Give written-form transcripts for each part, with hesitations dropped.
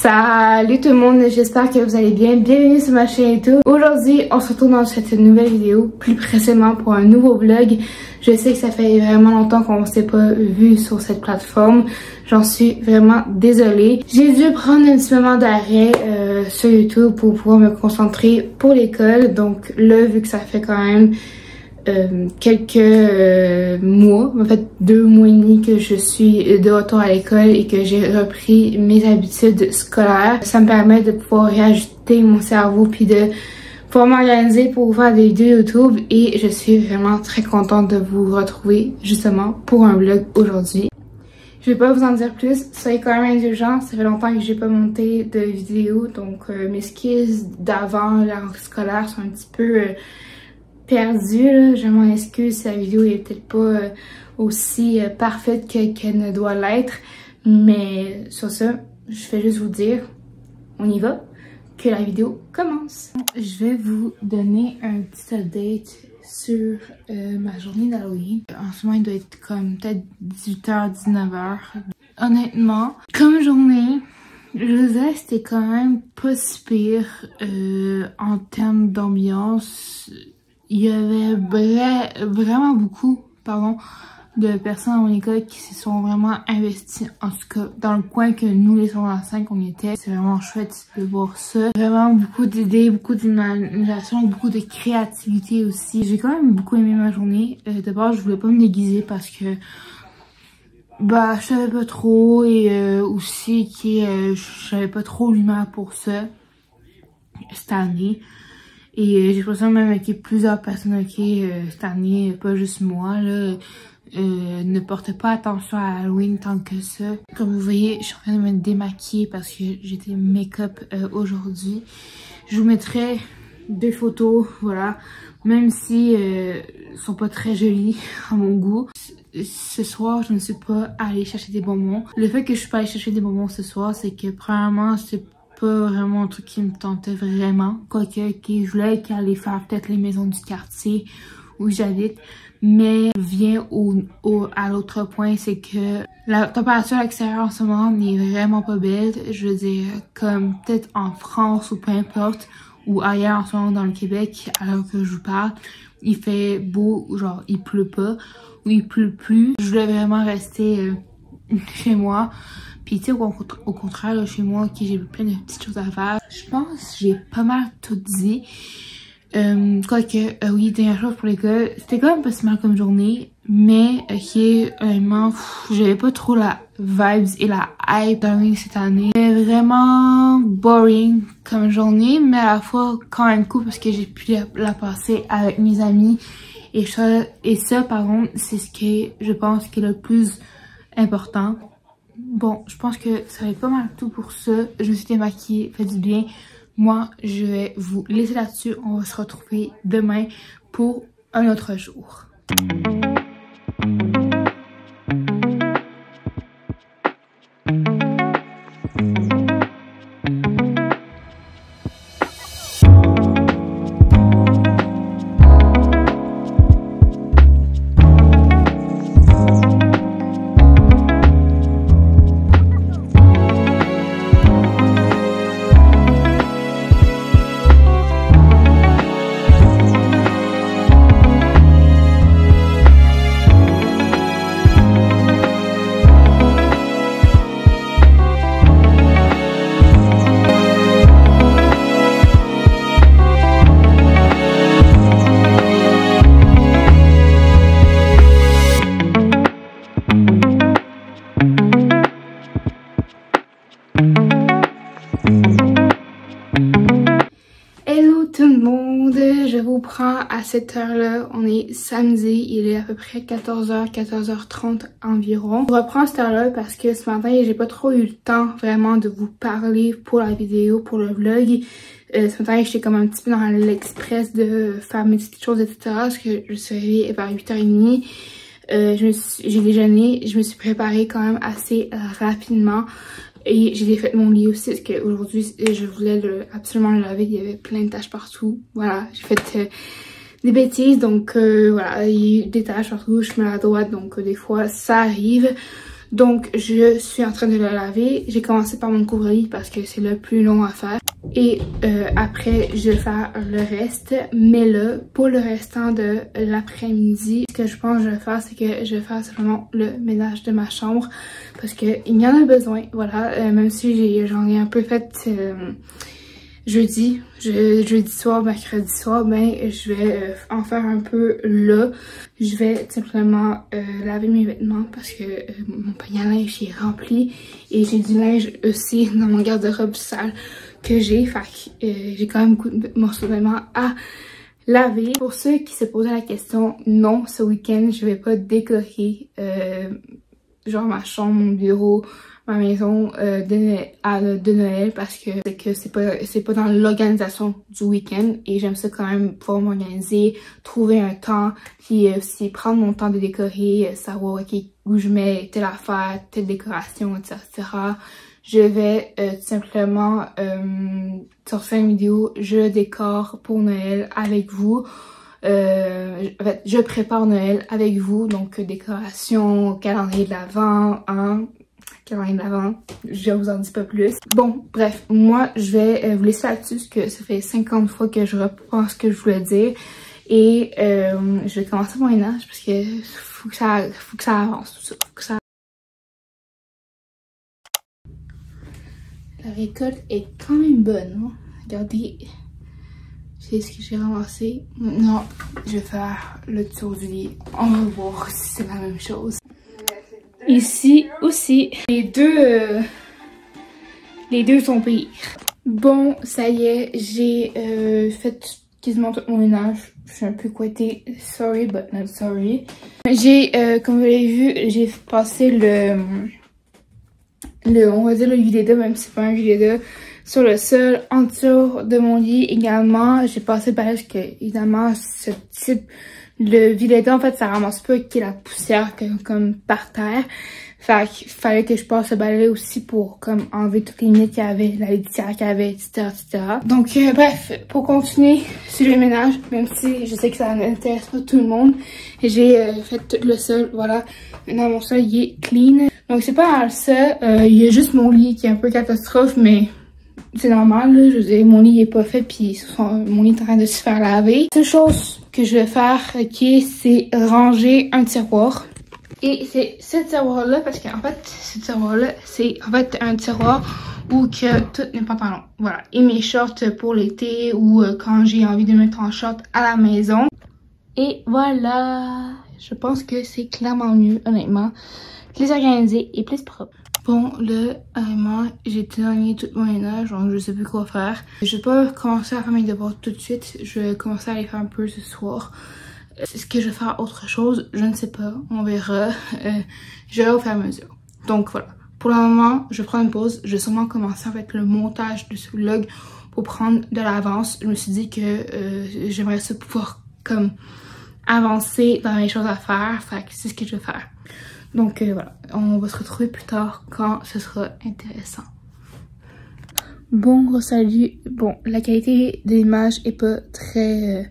Salut tout le monde, j'espère que vous allez bien. Bienvenue sur ma chaîne YouTube. Aujourd'hui, on se retrouve dans cette nouvelle vidéo, plus précisément pour un nouveau vlog. Je sais que ça fait vraiment longtemps qu'on ne s'est pas vu sur cette plateforme. J'en suis vraiment désolée. J'ai dû prendre un petit moment d'arrêt sur YouTube pour pouvoir me concentrer pour l'école. Donc là, vu que ça fait quand même quelques mois, en fait 2 mois et demi que je suis de retour à l'école et que j'ai repris mes habitudes scolaires, ça me permet de pouvoir réajuster mon cerveau puis de pouvoir m'organiser pour faire des vidéos YouTube et je suis vraiment très contente de vous retrouver justement pour un vlog aujourd'hui. Je vais pas vous en dire plus, soyez quand même indulgents, ça fait longtemps que j'ai pas monté de vidéo donc mes skills d'avant la rentrée scolaire sont un petit peu perdue, là. Je m'en excuse si la vidéo est peut-être pas aussi parfaite qu'elle ne doit l'être, mais sur ça, je vais juste vous dire, on y va, que la vidéo commence. Je vais vous donner un petit update sur ma journée d'Halloween. En ce moment, il doit être comme peut-être 18h, 19h. Honnêtement, comme journée, je veux dire, c'était quand même pas si pire en termes d'ambiance. Il y avait vraiment beaucoup, de personnes à mon école qui se sont vraiment investies, en tout cas dans le coin que nous, les secondaires 5, on était. C'est vraiment chouette de voir ça. Vraiment beaucoup d'idées, beaucoup d'imagination, beaucoup de créativité aussi. J'ai quand même beaucoup aimé ma journée. D'abord, je voulais pas me déguiser parce que je savais pas trop et aussi que j'avais pas trop l'humeur pour ça cette année. Et j'ai l'impression même qu'il y a plusieurs personnes cette année, pas juste moi, là, ne portent pas attention à Halloween tant que ça. Comme vous voyez, je suis en train de me démaquiller parce que j'étais make-up aujourd'hui. Je vous mettrai 2 photos, voilà, même si sont pas très jolies à mon goût. Ce soir, je ne suis pas allée chercher des bonbons. Le fait que je suis pas allée chercher des bonbons ce soir, c'est que premièrement, c'est pas vraiment un truc qui me tentait vraiment. Quoique, je voulais aller faire peut-être les maisons du quartier où j'habite. Mais vient à l'autre point, c'est que la température à l'extérieur en ce moment n'est vraiment pas belle. Je veux dire, comme peut-être en France ou peu importe, ou ailleurs en ce moment dans le Québec, alors que je vous parle, il fait beau, genre il pleut pas, ou il pleut plus. Je voulais vraiment rester chez moi. Puis tu sais, au contraire, là, chez moi, j'ai plein de petites choses à faire. Je pense que j'ai pas mal tout dit. Quoique, oui, dernière chose pour l'école, c'était quand même pas si mal comme journée, mais honnêtement, j'avais pas trop la vibes et la hype d'Halloween cette année. C'était vraiment boring comme journée, mais à la fois quand même cool parce que j'ai pu la passer avec mes amis. Et ça, par contre, c'est ce que je pense qui est le plus important. Bon, je pense que ça va être pas mal tout pour ça. Je me suis démaquillée, fait du bien. Moi, je vais vous laisser là-dessus. On va se retrouver demain pour un autre jour. Je vous prends à cette heure-là, on est samedi, il est à peu près 14h, 14h30 environ. Je reprends à cette heure-là parce que ce matin, j'ai pas trop eu le temps vraiment de vous parler pour la vidéo, pour le vlog. Ce matin, j'étais comme un petit peu dans l'express de faire mes petites choses, etc. Parce que je suis réveillée vers 8h30. J'ai déjeuné, je me suis préparée quand même assez rapidement. Et j'ai défait mon lit aussi parce qu'aujourd'hui, je voulais absolument le laver. Il y avait plein de taches partout. Voilà, j'ai fait des bêtises. Donc voilà, il y a eu des taches partout. Je suis à droite, donc des fois, ça arrive. Donc je suis en train de le laver. J'ai commencé par mon couvre-lit parce que c'est le plus long à faire. Et après je vais faire le reste. Mais là, pour le restant de l'après-midi, ce que je pense que je vais faire, c'est que je vais faire seulement le ménage de ma chambre. Parce qu'il y en a besoin, voilà. Même si j'en ai un peu fait jeudi soir, mercredi soir, ben je vais en faire un peu là. Je vais simplement laver mes vêtements parce que mon panier à linge est rempli et j'ai du linge aussi dans mon garde-robe sale que j'ai. Fait que j'ai quand même beaucoup de morceaux de vêtements à laver. Pour ceux qui se posaient la question, non, ce week-end je vais pas décorer genre ma chambre, mon bureau, ma maison de Noël parce que c'est pas dans l'organisation du week-end et j'aime ça quand même pouvoir m'organiser, trouver un temps, puis aussi prendre mon temps de décorer, savoir ok, où je mets telle affaire, telle décoration, etc. Je vais tout simplement sortir une vidéo, je décore pour Noël avec vous. En fait, je prépare Noël avec vous, donc décoration, calendrier de l'Avent, hein, calendrier de l'Avent, je vous en dis pas plus. Bon, bref, moi je vais vous laisser là-dessus parce que ça fait 50 fois que je reprends ce que je voulais dire et je vais commencer mon ménage parce que faut que ça avance tout ça, faut que ça... La récolte est quand même bonne, hein? Regardez. C'est ce que j'ai ramassé. Non, je vais faire le tour du lit. On va voir si c'est la même chose. Ici aussi, les deux sont pires. Bon, ça y est, j'ai fait quasiment tout mon ménage. Je suis un peu couettée. Sorry, but not sorry. J'ai, comme vous l'avez vu, j'ai passé on va dire le Vileda, même si c'est pas un Vileda, sur le sol, en dessous de mon lit également. J'ai passé le balai parce que, évidemment, ce type, le Vileda, en fait, ça ramasse pas qu'il y a la poussière comme par terre. Fait qu'il fallait que je passe le balai aussi pour comme enlever toutes les nids qu'il y avait, la litière qu'il y avait, etc., etc. Donc, bref, pour continuer sur le ménage, même si je sais que ça n'intéresse pas tout le monde, j'ai fait tout le sol, voilà. Maintenant, mon sol, il est clean. Donc, c'est pas mal ça. Il y a juste mon lit qui est un peu catastrophe, mais c'est normal, là. Je veux dire, mon lit est pas fait, puis mon lit est en train de se faire laver. La seule chose que je vais faire, ok, c'est ranger un tiroir. Et c'est ce tiroir-là, parce qu'en fait, ce tiroir-là, c'est en fait un tiroir où que tous mes pantalons, voilà, et mes shorts pour l'été ou quand j'ai envie de mettre en short à la maison. Et voilà, je pense que c'est clairement mieux, honnêtement, plus organisé et plus propre. Bon, là, honnêtement, j'ai terminé tout mon ménage, donc je sais plus quoi faire. Je vais pas commencer à faire mes devoirs tout de suite, je vais commencer à les faire un peu ce soir. Est-ce que je vais faire autre chose? Je ne sais pas, on verra. Je vais au fur et à mesure. Donc voilà, pour le moment, je prends une pause. Je vais sûrement commencer avec le montage de ce vlog pour prendre de l'avance. Je me suis dit que j'aimerais ça pouvoir comme avancer dans mes choses à faire. Fait que c'est ce que je vais faire. Donc voilà, on va se retrouver plus tard quand ce sera intéressant. Bon, salut. Bon, la qualité de l'image est pas très...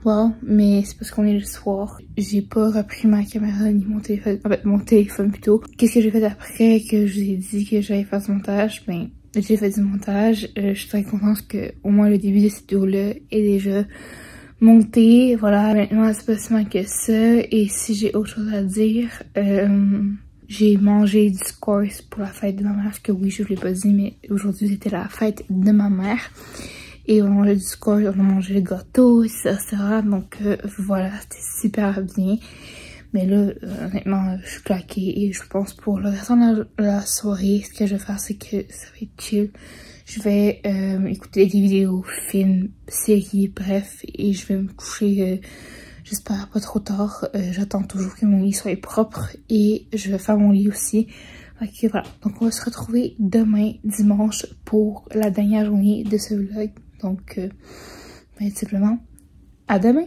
wow, mais c'est parce qu'on est le soir. J'ai pas repris ma caméra ni mon téléphone. En fait, mon téléphone plutôt. Qu'est-ce que j'ai fait après que je vous ai dit que j'allais faire du montage? Ben, j'ai fait du montage. Je suis très contente que au moins le début de cette vidéo-là est déjà monté. Voilà, maintenant c'est pas si mal que ça. Et si j'ai autre chose à dire, j'ai mangé du squash pour la fête de ma mère. Parce que oui, je vous l'ai pas dit, mais aujourd'hui c'était la fête de ma mère. Et on a mangé du squash, on a mangé le gâteau, etc. Donc voilà, c'était super bien. Mais là, honnêtement, je suis claquée. Et je pense pour le restant de la soirée, ce que je vais faire, c'est que ça va être chill. Je vais écouter des vidéos, films, séries, bref. Et je vais me coucher, j'espère pas trop tard. J'attends toujours que mon lit soit propre. Et je vais faire mon lit aussi. Ok, voilà. Donc on va se retrouver demain, dimanche, pour la dernière journée de ce vlog. Donc, ben, simplement, à demain!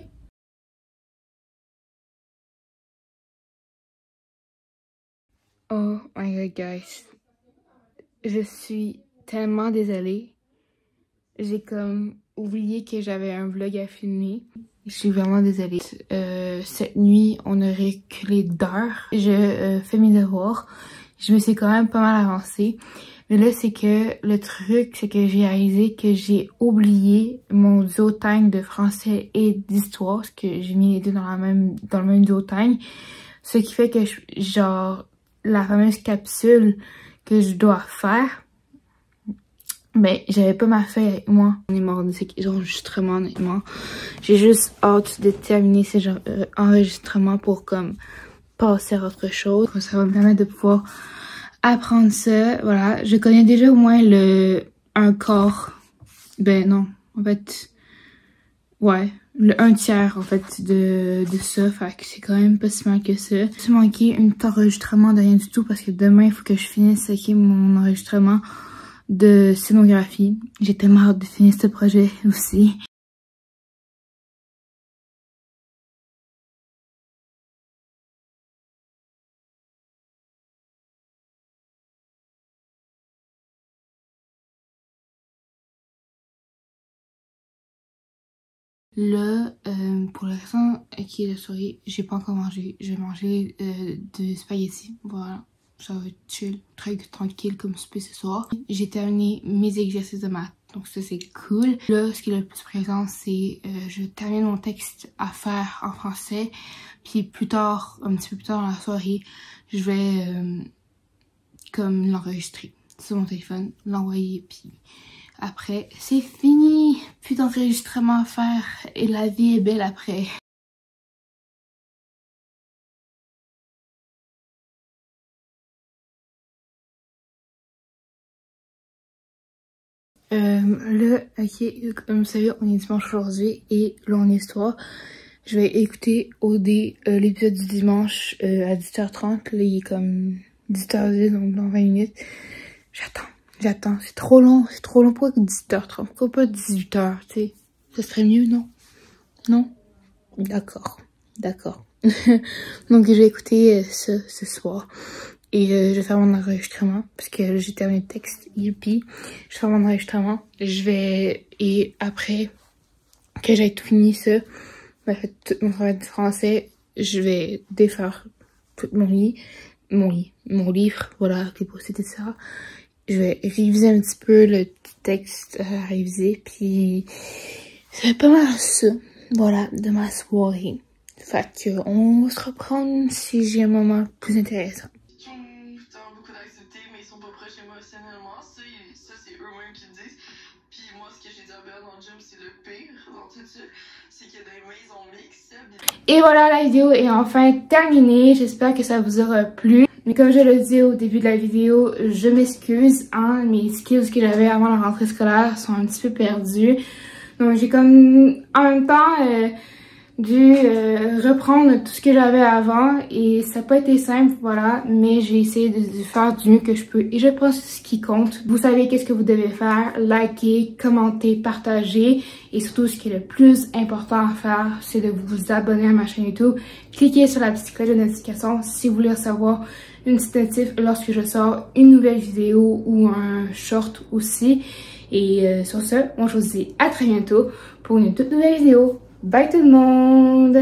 Oh my god, guys. Je suis tellement désolée. J'ai comme oublié que j'avais un vlog à filmer. Je suis vraiment désolée. Cette nuit, on a reculé d'heures. Je fais mes devoirs. Je me suis quand même pas mal avancée. Mais là, c'est que le truc, c'est que j'ai réalisé que j'ai oublié mon duotime de français et d'histoire. Parce que j'ai mis les deux dans le même duotime. Ce qui fait que, genre, la fameuse capsule que je dois faire, ben, j'avais pas ma feuille avec moi. On est mort de ces enregistrements, honnêtement. J'ai juste hâte de terminer ces enregistrements pour, comme, passer à autre chose. Ça va me permettre de pouvoir apprendre ça. Voilà, je connais déjà au moins un quart. Ben, non, en fait, ouais, le 1/3 en fait de ça, fait que c'est quand même pas si mal que ça. J'ai manqué un petit enregistrement de rien du tout parce que demain il faut que je finisse mon enregistrement de scénographie. J'ai tellement hâte de finir ce projet aussi. Là, pour l'instant, qui est la soirée, j'ai pas encore mangé. Je vais manger des spaghettis. Voilà, ça va être chill, très tranquille comme souper ce soir. J'ai terminé mes exercices de maths, donc ça c'est cool. Là, ce qui est le plus présent, c'est je termine mon texte à faire en français. Puis plus tard, un petit peu plus tard dans la soirée, je vais comme l'enregistrer sur mon téléphone, l'envoyer, puis après, c'est fini! Plus d'enregistrement à faire et la vie est belle après. Là, ok, comme vous savez, on est dimanche aujourd'hui et là on est soir. Je vais écouter OD l'épisode du dimanche à 10h30. Là, il est comme 10h10, donc dans 20 minutes. J'attends, c'est trop long. Pourquoi 10h30? Pourquoi pas 18h, tu sais? Ça serait mieux, non? Non? D'accord. Donc, je vais écouter ça ce soir. Et je vais faire mon enregistrement. Parce que j'ai terminé le texte. Youpi. Je vais faire mon enregistrement. Et après que j'ai tout fini ça, ben, tout mon travail de français, je vais défaire tout mon livre, voilà, avec les post-it, etc. Je vais réviser un petit peu le petit texte à réviser, puis ça fait pas mal ça, voilà, de ma soirée. Fait que on va se reprendre si j'ai un moment plus intéressant. Dans beaucoup d'activités, mais ils sont pas proches émotionnellement. Ça c'est eux-mêmes qui le disent. Puis moi, ce que j'ai dit à Ben dans le gym, c'est le pire dans tout ça. C'est que des fois, ils ont mix. Et voilà, la vidéo est enfin terminée. J'espère que ça vous aura plu. Mais comme je le dis au début de la vidéo, je m'excuse. Hein, mes skills que j'avais avant la rentrée scolaire sont un petit peu perdus. Donc j'ai comme en même temps dû reprendre tout ce que j'avais avant. Et ça n'a pas été simple, voilà. Mais j'ai essayé de faire du mieux que je peux. Et je pense que ce qui compte. Vous savez qu'est-ce que vous devez faire. Liker, commenter, partager. Et surtout, ce qui est le plus important à faire, c'est de vous abonner à ma chaîne YouTube. Cliquez sur la petite cloche de notification si vous voulez recevoir une petite notif lorsque je sors une nouvelle vidéo ou un short aussi. Et sur ce, moi je vous dis à très bientôt pour une toute nouvelle vidéo. Bye tout le monde!